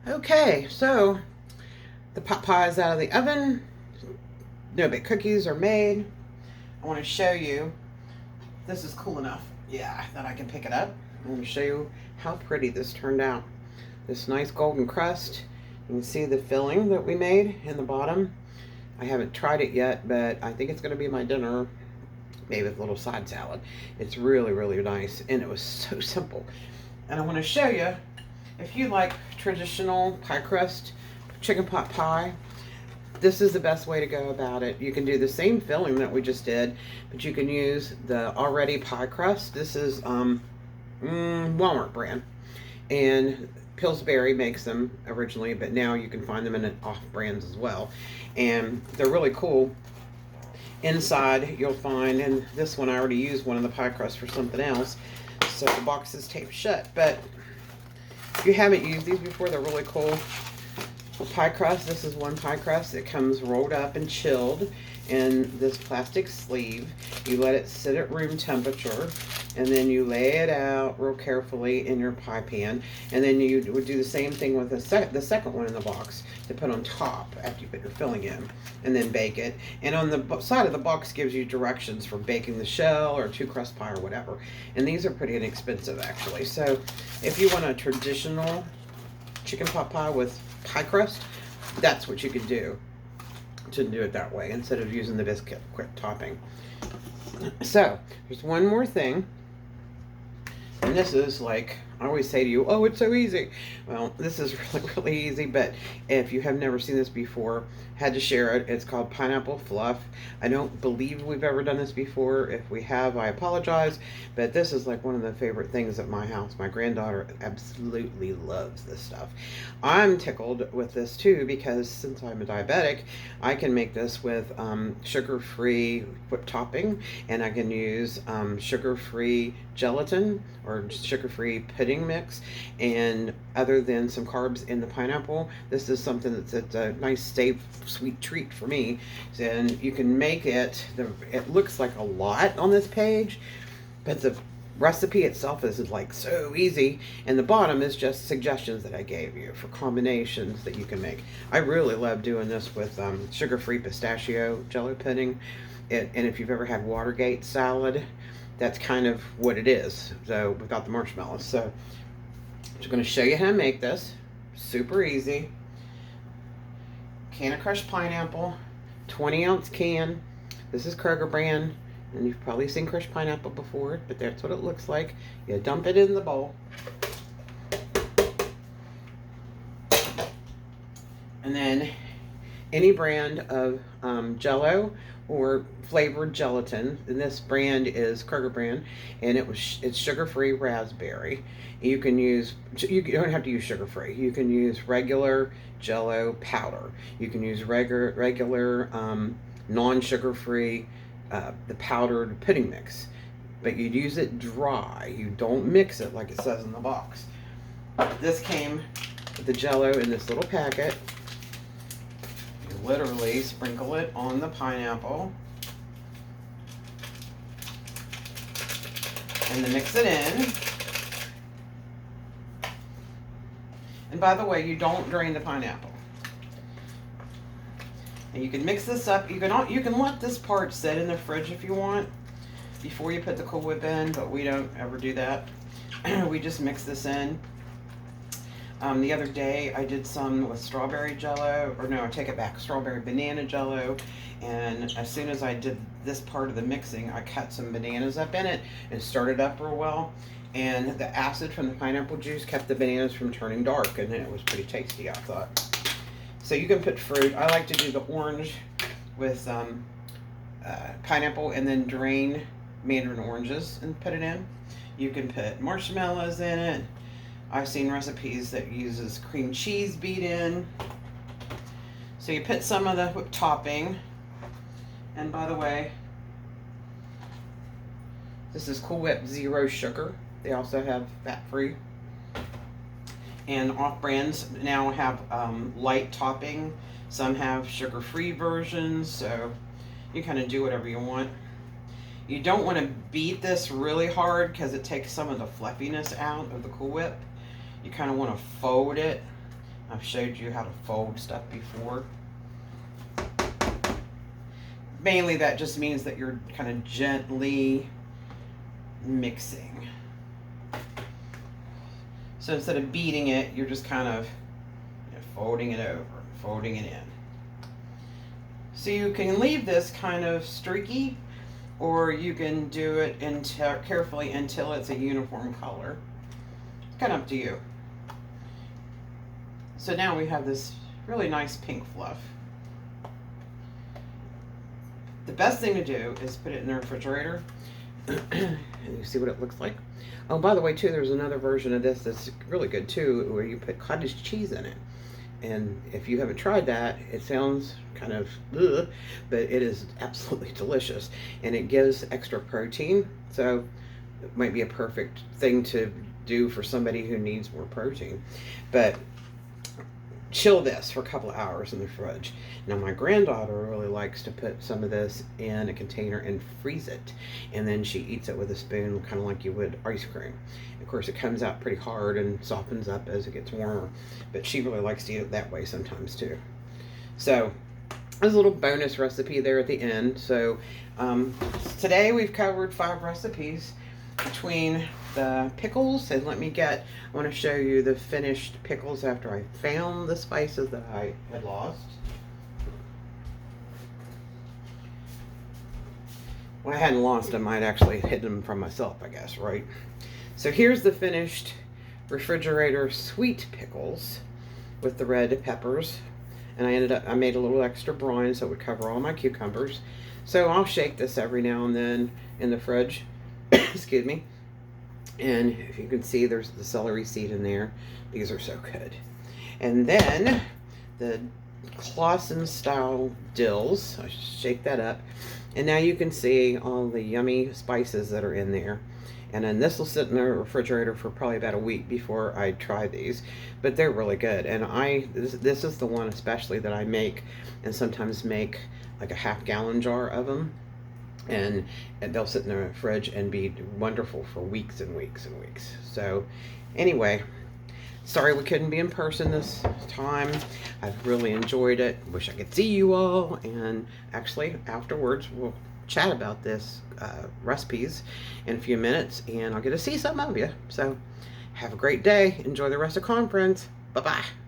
Okay, so the pot pie is out of the oven. No big cookies are made. I want to show you. This is cool enough, yeah, that I can pick it up. I want to show you how pretty this turned out. This nice golden crust. You can see the filling that we made in the bottom. I haven't tried it yet, but I think it's going to be my dinner, maybe with a little side salad. It's really, really nice, and it was so simple. And I want to show you, if you like traditional pie crust, chicken pot pie, this is the best way to go about it. You can do the same filling that we just did, but you can use the already pie crust. This is Walmart brand, and Pillsbury makes them originally, but now you can find them in off brands as well, and they're really cool. Inside you'll find, and this one I already used one of the pie crust for something else, so the box is taped shut. But if you haven't used these before, they're really cool. Pie crust, this is one pie crust. It comes rolled up and chilled in this plastic sleeve. You let it sit at room temperature, and then you lay it out real carefully in your pie pan, and then you would do the same thing with the second one in the box to put on top after you put your filling in, and then bake it. And on the side of the box gives you directions for baking the shell or two crust pie or whatever, and these are pretty inexpensive actually. So if you want a traditional chicken pot pie with pie crust, that's what you could do to do it that way instead of using the biscuit quick topping. So there's one more thing, and this is like I always say to you, oh, it's so easy. Well, this is really, really easy, but if you have never seen this before, had to share it. It's called pineapple fluff. I don't believe we've ever done this before. If we have, I apologize, but this is like one of the favorite things at my house. My granddaughter absolutely loves this stuff. I'm tickled with this too because since I'm a diabetic, I can make this with sugar-free whipped topping, and I can use sugar-free gelatin or sugar-free pudding mix. And other than some carbs in the pineapple, this is something that's a nice safe sweet treat for me. And you can make it, it looks like a lot on this page, but the recipe itself is like so easy, and the bottom is just suggestions that I gave you for combinations that you can make. I really love doing this with sugar-free pistachio jello pudding. And if you've ever had Watergate salad, that's kind of what it is, so without the marshmallows. So I'm just going to show you how to make this. Super easy. Can of crushed pineapple, 20-ounce can. This is Kroger brand, and you've probably seen crushed pineapple before, but that's what it looks like. You dump it in the bowl, and then any brand of Jello or flavored gelatin. And this brand is Kroger brand, and it's sugar-free raspberry. You can use, you don't have to use sugar-free. You can use regular Jello powder. You can use regular non-sugar-free the powdered pudding mix, but you'd use it dry. You don't mix it like it says in the box. This came with the Jello in this little packet. Literally sprinkle it on the pineapple and then mix it in. And by the way, you don't drain the pineapple. And you can mix this up. You can let this part sit in the fridge if you want before you put the Cool Whip in, but we don't ever do that. We just mix this in. The other day I did some with strawberry jello, or no, I take it back, strawberry banana jello, and as soon as I did this part of the mixing, I cut some bananas up in it and stirred it up real well, and the acid from the pineapple juice kept the bananas from turning dark, and it was pretty tasty, I thought. So you can put fruit. I like to do the orange with pineapple and then drain mandarin oranges and put it in. You can put marshmallows in it. I've seen recipes that uses cream cheese beat in. So you put some of the whipped topping. And by the way, this is Cool Whip Zero Sugar. They also have fat-free. And off-brands now have light topping. Some have sugar-free versions, so you kind of do whatever you want. You don't want to beat this really hard because it takes some of the fluffiness out of the Cool Whip. You kind of want to fold it I've showed you how to fold stuff before. Mainly that just means that you're kind of gently mixing. So instead of beating it, you're just kind of folding it over, folding it in. So you can leave this kind of streaky, or you can do it carefully until it's a uniform color. It's kind of up to you. So now we have this really nice pink fluff. The best thing to do is put it in the refrigerator. And you see what it looks like. Oh, by the way, too, there's another version of this that's really good too, where you put cottage cheese in it. And if you haven't tried that, it sounds kind of ugh, but it is absolutely delicious, and it gives extra protein. So it might be a perfect thing to do for somebody who needs more protein. But chill this for a couple of hours in the fridge. Now my granddaughter really likes to put some of this in a container and freeze it, and then she eats it with a spoon, kind of like you would ice cream. Of course, it comes out pretty hard and softens up as it gets warmer, but she really likes to eat it that way sometimes too. So there's a little bonus recipe there at the end. So today we've covered 5 recipes between the pickles, and I want to show you the finished pickles after I found the spices that I had lost. Well, I hadn't lost them, I'd actually hidden them from myself, I guess, right? So here's the finished refrigerator sweet pickles with the red peppers, and I made a little extra brine so it would cover all my cucumbers. So I'll shake this every now and then in the fridge. Excuse me. And if you can see, there's the celery seed in there. These are so good. And then the Clausen style dills. I shake that up. And now you can see all the yummy spices that are in there. And then this will sit in the refrigerator for probably about a week before I try these. But they're really good. And this is the one especially that I make, and sometimes make like a half-gallon jar of them. And they'll sit in the fridge and be wonderful for weeks and weeks and weeks. So anyway, sorry we couldn't be in person this time. I've really enjoyed it. Wish I could see you all, and actually afterwards we'll chat about this recipes in a few minutes, and I'll get to see some of you. So have a great day. Enjoy the rest of conference. Bye-bye.